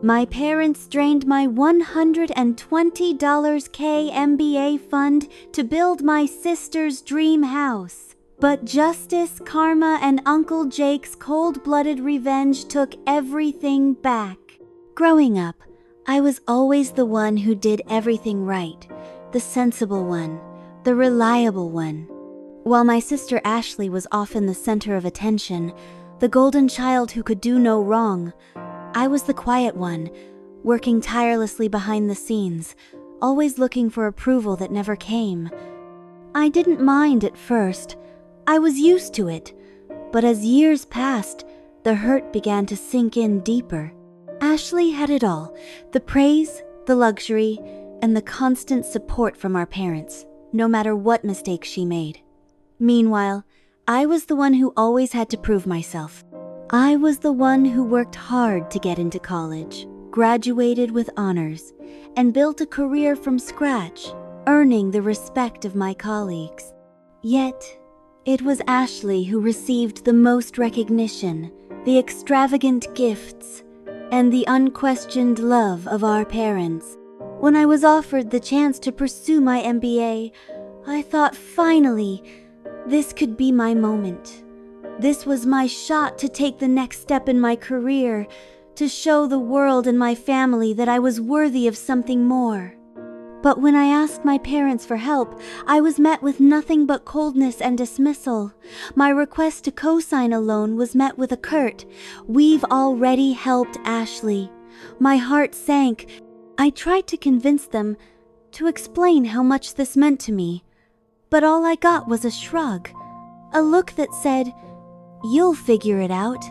My parents drained my $120k MBA fund to build my sister's dream house. But justice, karma, and Uncle Jake's cold-blooded revenge took everything back. Growing up, I was always the one who did everything right, the sensible one, the reliable one. While my sister Ashley was often the center of attention, the golden child who could do no wrong, I was the quiet one, working tirelessly behind the scenes, always looking for approval that never came. I didn't mind at first. I was used to it. But as years passed, the hurt began to sink in deeper. Ashley had it all, the praise, the luxury, and the constant support from our parents, no matter what mistakes she made. Meanwhile, I was the one who always had to prove myself. I was the one who worked hard to get into college, graduated with honors, and built a career from scratch, earning the respect of my colleagues. Yet, it was Ashley who received the most recognition, the extravagant gifts, and the unquestioned love of our parents. When I was offered the chance to pursue my MBA, I thought finally, this could be my moment. This was my shot to take the next step in my career, to show the world and my family that I was worthy of something more. But when I asked my parents for help, I was met with nothing but coldness and dismissal. My request to co-sign a loan was met with a curt, "We've already helped Ashley." My heart sank. I tried to convince them, to explain how much this meant to me. But all I got was a shrug, a look that said, "You'll figure it out."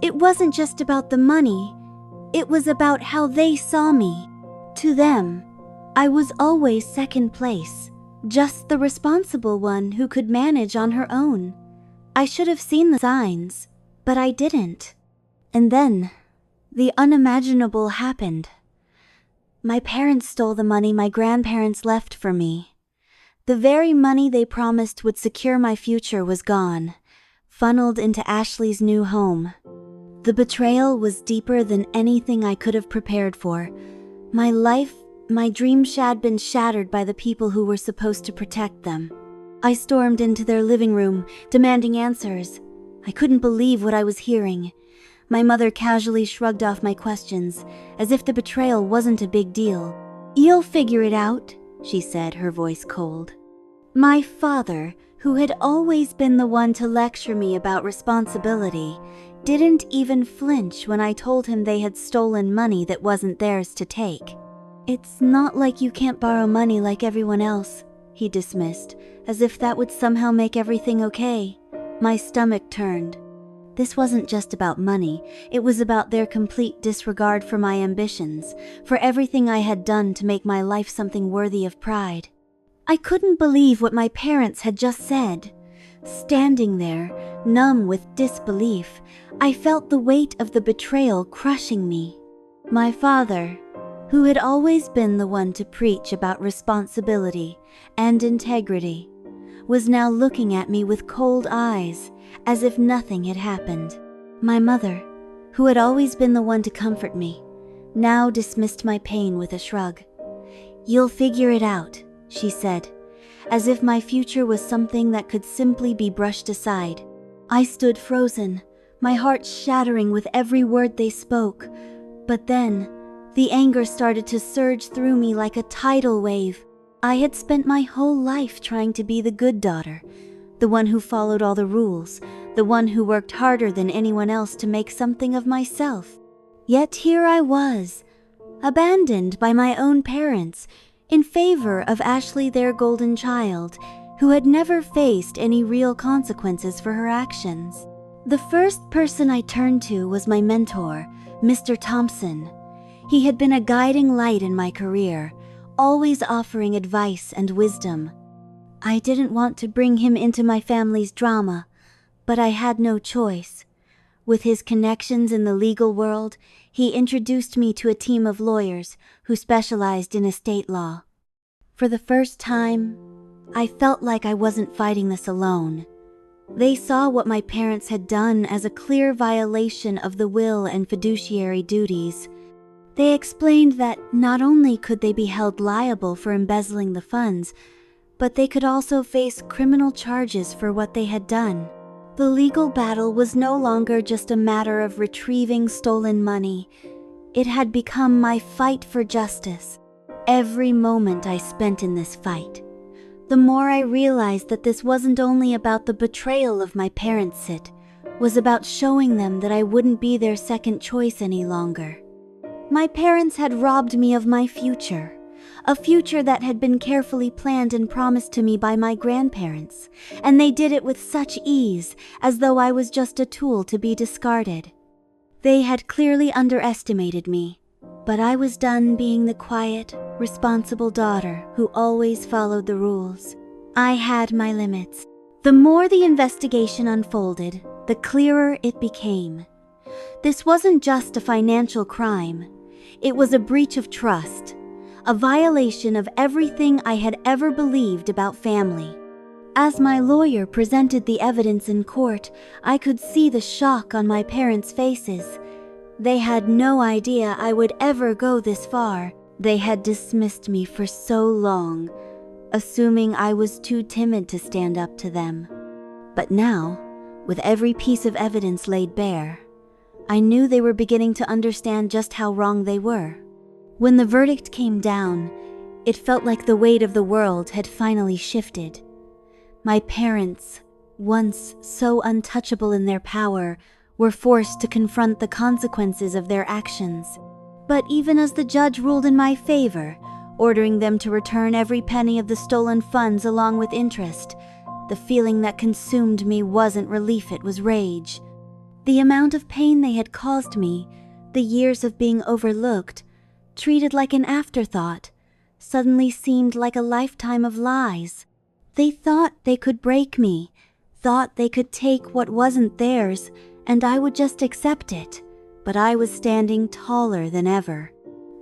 It wasn't just about the money. It was about how they saw me. To them, I was always second place, just the responsible one who could manage on her own. I should have seen the signs, but I didn't. And then, the unimaginable happened. My parents stole the money my grandparents left for me. The very money they promised would secure my future was gone, funneled into Ashley's new home. The betrayal was deeper than anything I could have prepared for. My life, my dreams had been shattered by the people who were supposed to protect them. I stormed into their living room, demanding answers. I couldn't believe what I was hearing. My mother casually shrugged off my questions, as if the betrayal wasn't a big deal. "You'll figure it out," she said, her voice cold. My father, who had always been the one to lecture me about responsibility, didn't even flinch when I told him they had stolen money that wasn't theirs to take. "It's not like you can't borrow money like everyone else," he dismissed, as if that would somehow make everything okay. My stomach turned. This wasn't just about money, it was about their complete disregard for my ambitions, for everything I had done to make my life something worthy of pride. I couldn't believe what my parents had just said. Standing there, numb with disbelief, I felt the weight of the betrayal crushing me. My father, who had always been the one to preach about responsibility and integrity, was now looking at me with cold eyes, as if nothing had happened. My mother, who had always been the one to comfort me, now dismissed my pain with a shrug. "You'll figure it out," she said, as if my future was something that could simply be brushed aside. I stood frozen, my heart shattering with every word they spoke. But then, the anger started to surge through me like a tidal wave. I had spent my whole life trying to be the good daughter, the one who followed all the rules, the one who worked harder than anyone else to make something of myself. Yet here I was, abandoned by my own parents, in favor of Ashley, their golden child, who had never faced any real consequences for her actions. The first person I turned to was my mentor, Mr. Thompson. He had been a guiding light in my career, always offering advice and wisdom. I didn't want to bring him into my family's drama, but I had no choice. With his connections in the legal world, he introduced me to a team of lawyers who specialized in estate law. For the first time, I felt like I wasn't fighting this alone. They saw what my parents had done as a clear violation of the will and fiduciary duties. They explained that not only could they be held liable for embezzling the funds, but they could also face criminal charges for what they had done. The legal battle was no longer just a matter of retrieving stolen money. It had become my fight for justice. Every moment I spent in this fight, the more I realized that this wasn't only about the betrayal of my parents, it was about showing them that I wouldn't be their second choice any longer. My parents had robbed me of my future, a future that had been carefully planned and promised to me by my grandparents, and they did it with such ease, as though I was just a tool to be discarded. They had clearly underestimated me, but I was done being the quiet, responsible daughter who always followed the rules. I had my limits. The more the investigation unfolded, the clearer it became. This wasn't just a financial crime. It was a breach of trust, a violation of everything I had ever believed about family. As my lawyer presented the evidence in court, I could see the shock on my parents' faces. They had no idea I would ever go this far. They had dismissed me for so long, assuming I was too timid to stand up to them. But now, with every piece of evidence laid bare, I knew they were beginning to understand just how wrong they were. When the verdict came down, it felt like the weight of the world had finally shifted. My parents, once so untouchable in their power, were forced to confront the consequences of their actions. But even as the judge ruled in my favor, ordering them to return every penny of the stolen funds along with interest, the feeling that consumed me wasn't relief, it was rage. The amount of pain they had caused me, the years of being overlooked, treated like an afterthought, suddenly seemed like a lifetime of lies. They thought they could break me, thought they could take what wasn't theirs, and I would just accept it. But I was standing taller than ever.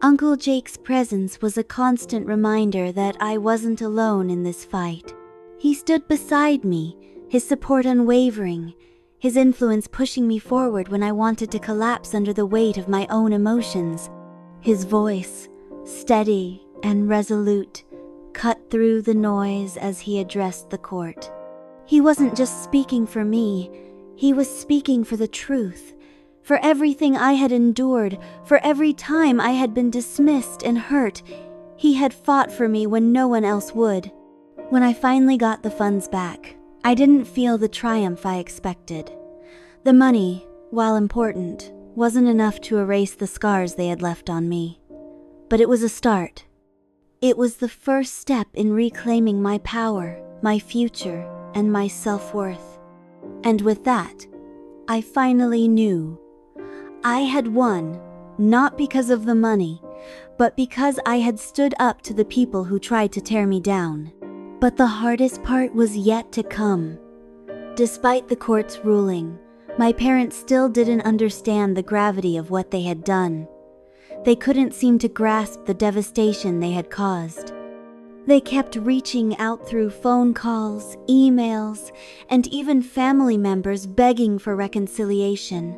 Uncle Jake's presence was a constant reminder that I wasn't alone in this fight. He stood beside me, his support unwavering, his influence pushing me forward when I wanted to collapse under the weight of my own emotions. His voice, steady and resolute, cut through the noise as he addressed the court. He wasn't just speaking for me, he was speaking for the truth, for everything I had endured, for every time I had been dismissed and hurt. He had fought for me when no one else would. When I finally got the funds back, I didn't feel the triumph I expected. The money, while important, wasn't enough to erase the scars they had left on me. But it was a start. It was the first step in reclaiming my power, my future, and my self-worth. And with that, I finally knew. I had won, not because of the money, but because I had stood up to the people who tried to tear me down. But the hardest part was yet to come. Despite the court's ruling, my parents still didn't understand the gravity of what they had done. They couldn't seem to grasp the devastation they had caused. They kept reaching out through phone calls, emails, and even family members begging for reconciliation.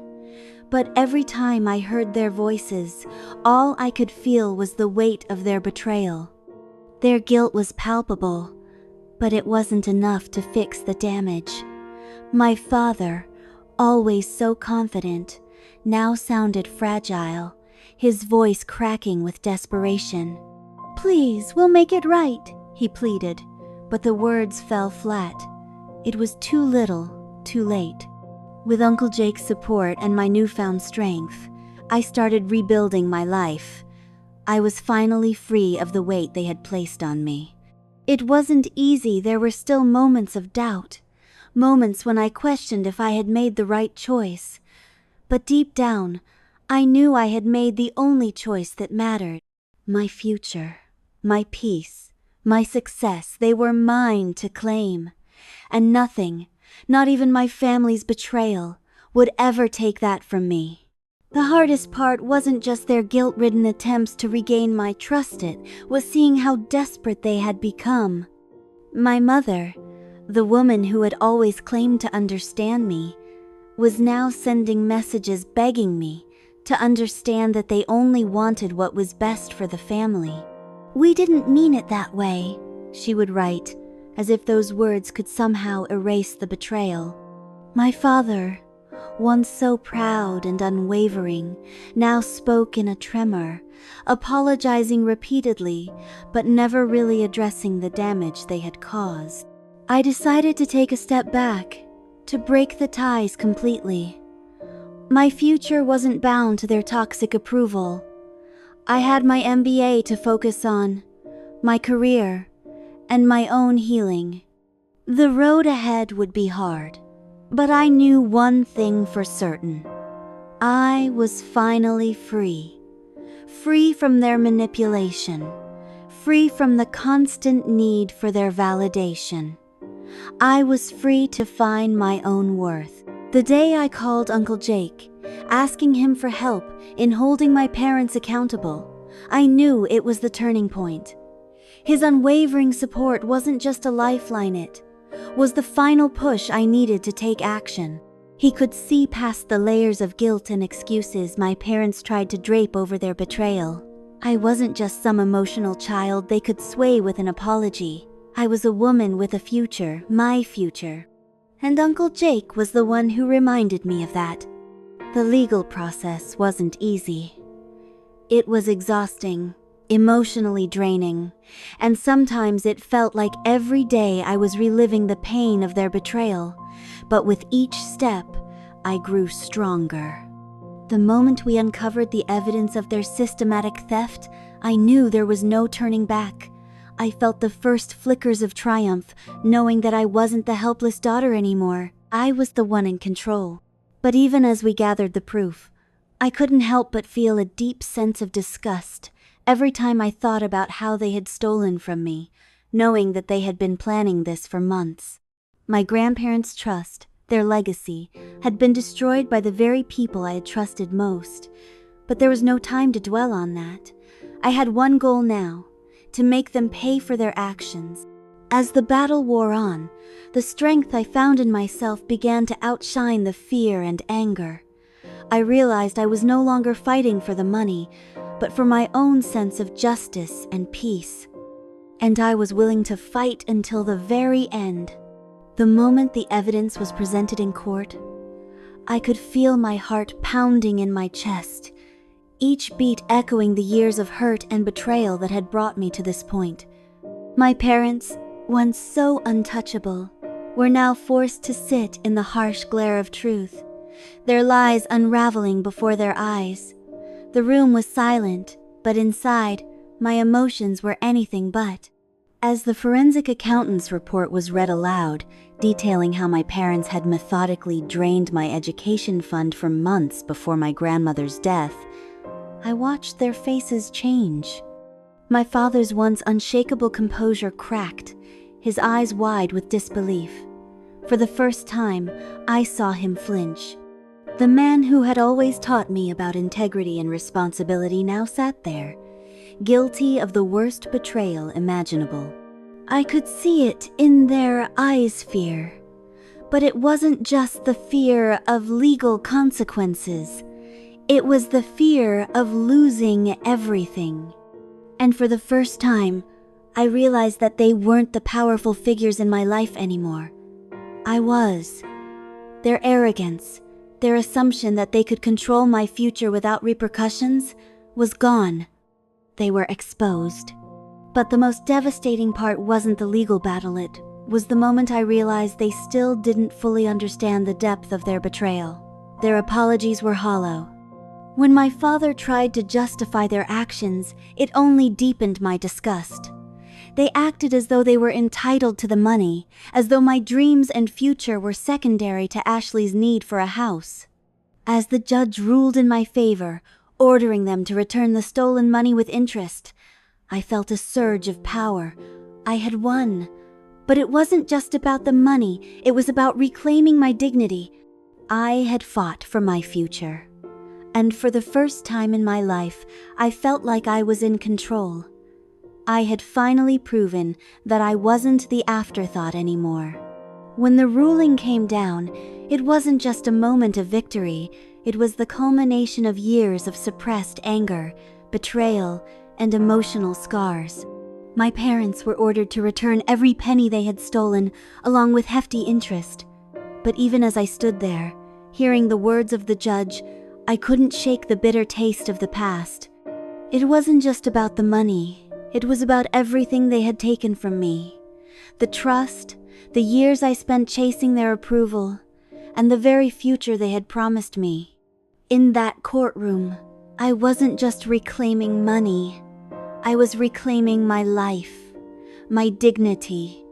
But every time I heard their voices, all I could feel was the weight of their betrayal. Their guilt was palpable, but it wasn't enough to fix the damage. My father, always so confident, now sounded fragile, his voice cracking with desperation. "Please, we'll make it right," he pleaded, but the words fell flat. It was too little, too late. With Uncle Jake's support and my newfound strength, I started rebuilding my life. I was finally free of the weight they had placed on me. It wasn't easy. There were still moments of doubt, moments when I questioned if I had made the right choice. But deep down, I knew I had made the only choice that mattered. My future, my peace, my success, they were mine to claim. And nothing, not even my family's betrayal, would ever take that from me. The hardest part wasn't just their guilt-ridden attempts to regain my trust, it was seeing how desperate they had become. My mother, the woman who had always claimed to understand me, was now sending messages begging me to understand that they only wanted what was best for the family. "We didn't mean it that way," she would write, as if those words could somehow erase the betrayal. My father, once so proud and unwavering, now spoke in a tremor, apologizing repeatedly, but never really addressing the damage they had caused. I decided to take a step back, to break the ties completely. My future wasn't bound to their toxic approval. I had my MBA to focus on, my career, and my own healing. The road ahead would be hard, but I knew one thing for certain. I was finally free. Free from their manipulation. Free from the constant need for their validation. I was free to find my own worth. The day I called Uncle Jake, asking him for help in holding my parents accountable, I knew it was the turning point. His unwavering support wasn't just a lifeline, it was the final push I needed to take action. He could see past the layers of guilt and excuses my parents tried to drape over their betrayal. I wasn't just some emotional child they could sway with an apology. I was a woman with a future, my future. And Uncle Jake was the one who reminded me of that. The legal process wasn't easy. It was exhausting, emotionally draining, and sometimes it felt like every day I was reliving the pain of their betrayal. But with each step, I grew stronger. The moment we uncovered the evidence of their systematic theft, I knew there was no turning back. I felt the first flickers of triumph, knowing that I wasn't the helpless daughter anymore. I was the one in control. But even as we gathered the proof, I couldn't help but feel a deep sense of disgust every time I thought about how they had stolen from me, knowing that they had been planning this for months. My grandparents' trust, their legacy, had been destroyed by the very people I had trusted most. But there was no time to dwell on that. I had one goal now: to make them pay for their actions. As the battle wore on, the strength I found in myself began to outshine the fear and anger. I realized I was no longer fighting for the money, but for my own sense of justice and peace. And I was willing to fight until the very end. The moment the evidence was presented in court, I could feel my heart pounding in my chest, each beat echoing the years of hurt and betrayal that had brought me to this point. My parents, once so untouchable, were now forced to sit in the harsh glare of truth, their lies unraveling before their eyes. The room was silent, but inside, my emotions were anything but. As the forensic accountant's report was read aloud, detailing how my parents had methodically drained my education fund for months before my grandmother's death, I watched their faces change. My father's once unshakable composure cracked, his eyes wide with disbelief. For the first time, I saw him flinch. The man who had always taught me about integrity and responsibility now sat there, guilty of the worst betrayal imaginable. I could see it in their eyes, fear. But it wasn't just the fear of legal consequences. It was the fear of losing everything. And for the first time, I realized that they weren't the powerful figures in my life anymore. I was. Their arrogance, their assumption that they could control my future without repercussions, was gone. They were exposed. But the most devastating part wasn't the legal battle, it was the moment I realized they still didn't fully understand the depth of their betrayal. Their apologies were hollow. When my father tried to justify their actions, it only deepened my disgust. They acted as though they were entitled to the money, as though my dreams and future were secondary to Ashley's need for a house. As the judge ruled in my favor, ordering them to return the stolen money with interest, I felt a surge of power. I had won. But it wasn't just about the money, it was about reclaiming my dignity. I had fought for my future. And for the first time in my life, I felt like I was in control. I had finally proven that I wasn't the afterthought anymore. When the ruling came down, it wasn't just a moment of victory, It was the culmination of years of suppressed anger, betrayal, and emotional scars. My parents were ordered to return every penny they had stolen, along with hefty interest. But even as I stood there, hearing the words of the judge, I couldn't shake the bitter taste of the past. It wasn't just about the money. It was about everything they had taken from me. The trust, the years I spent chasing their approval, and the very future they had promised me. In that courtroom, I wasn't just reclaiming money. I was reclaiming my life, my dignity,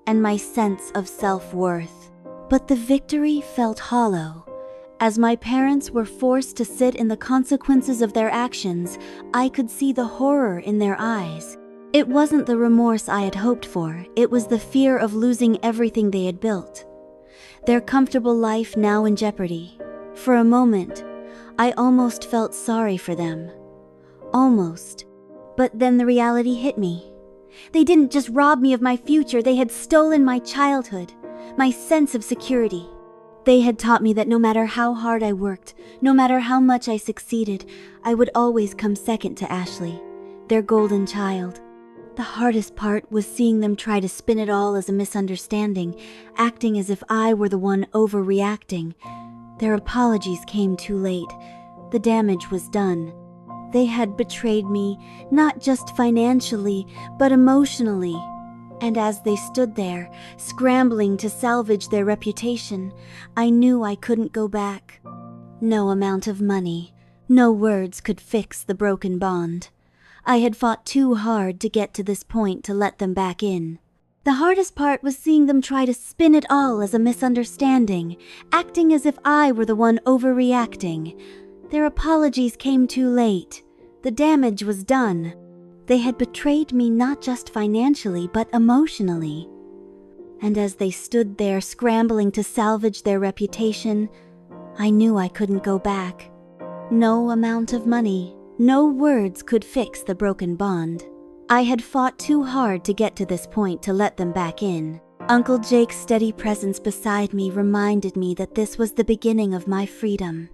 and my sense of self-worth. But the victory felt hollow. As my parents were forced to sit in the consequences of their actions, I could see the horror in their eyes. It wasn't the remorse I had hoped for, it was the fear of losing everything they had built. Their comfortable life now in jeopardy. For a moment, I almost felt sorry for them. Almost. But then the reality hit me. They didn't just rob me of my future, they had stolen my childhood, my sense of security. They had taught me that no matter how hard I worked, no matter how much I succeeded, I would always come second to Ashley, their golden child. The hardest part was seeing them try to spin it all as a misunderstanding, acting as if I were the one overreacting. Their apologies came too late. The damage was done. They had betrayed me, not just financially, but emotionally. And as they stood there, scrambling to salvage their reputation, I knew I couldn't go back. No amount of money, no words could fix the broken bond. I had fought too hard to get to this point to let them back in. The hardest part was seeing them try to spin it all as a misunderstanding, acting as if I were the one overreacting. Their apologies came too late. The damage was done. They had betrayed me not just financially, but emotionally. And as they stood there scrambling to salvage their reputation, I knew I couldn't go back. No amount of money, no words could fix the broken bond. I had fought too hard to get to this point to let them back in. Uncle Jake's steady presence beside me reminded me that this was the beginning of my freedom.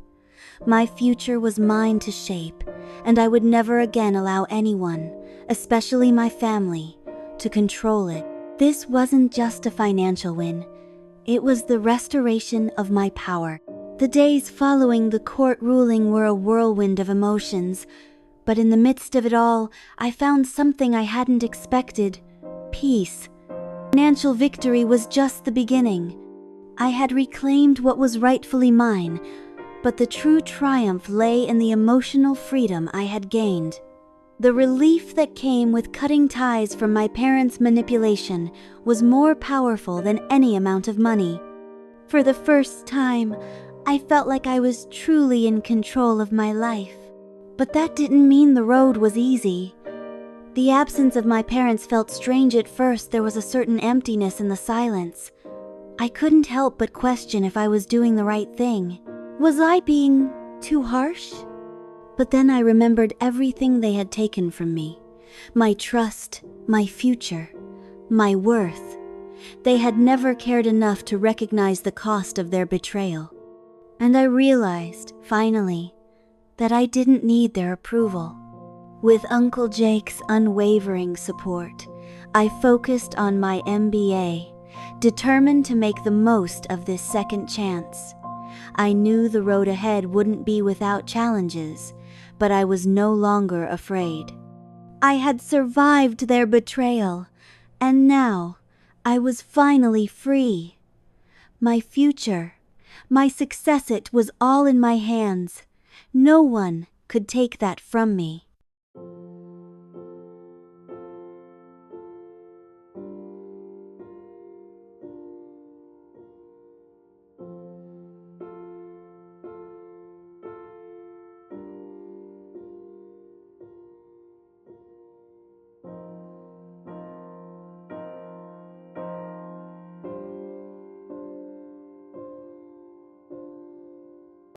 My future was mine to shape, and I would never again allow anyone, especially my family, to control it. This wasn't just a financial win. It was the restoration of my power. The days following the court ruling were a whirlwind of emotions, but in the midst of it all, I found something I hadn't expected: peace. Financial victory was just the beginning. I had reclaimed what was rightfully mine, but the true triumph lay in the emotional freedom I had gained. The relief that came with cutting ties from my parents' manipulation was more powerful than any amount of money. For the first time, I felt like I was truly in control of my life. But that didn't mean the road was easy. The absence of my parents felt strange at first. There was a certain emptiness in the silence. I couldn't help but question if I was doing the right thing. Was I being too harsh? But then I remembered everything they had taken from me. My trust, my future, my worth. They had never cared enough to recognize the cost of their betrayal. And I realized, finally, that I didn't need their approval. With Uncle Jake's unwavering support, I focused on my MBA, determined to make the most of this second chance. I knew the road ahead wouldn't be without challenges, but I was no longer afraid. I had survived their betrayal, and now I was finally free. My future, my success, it was all in my hands. No one could take that from me.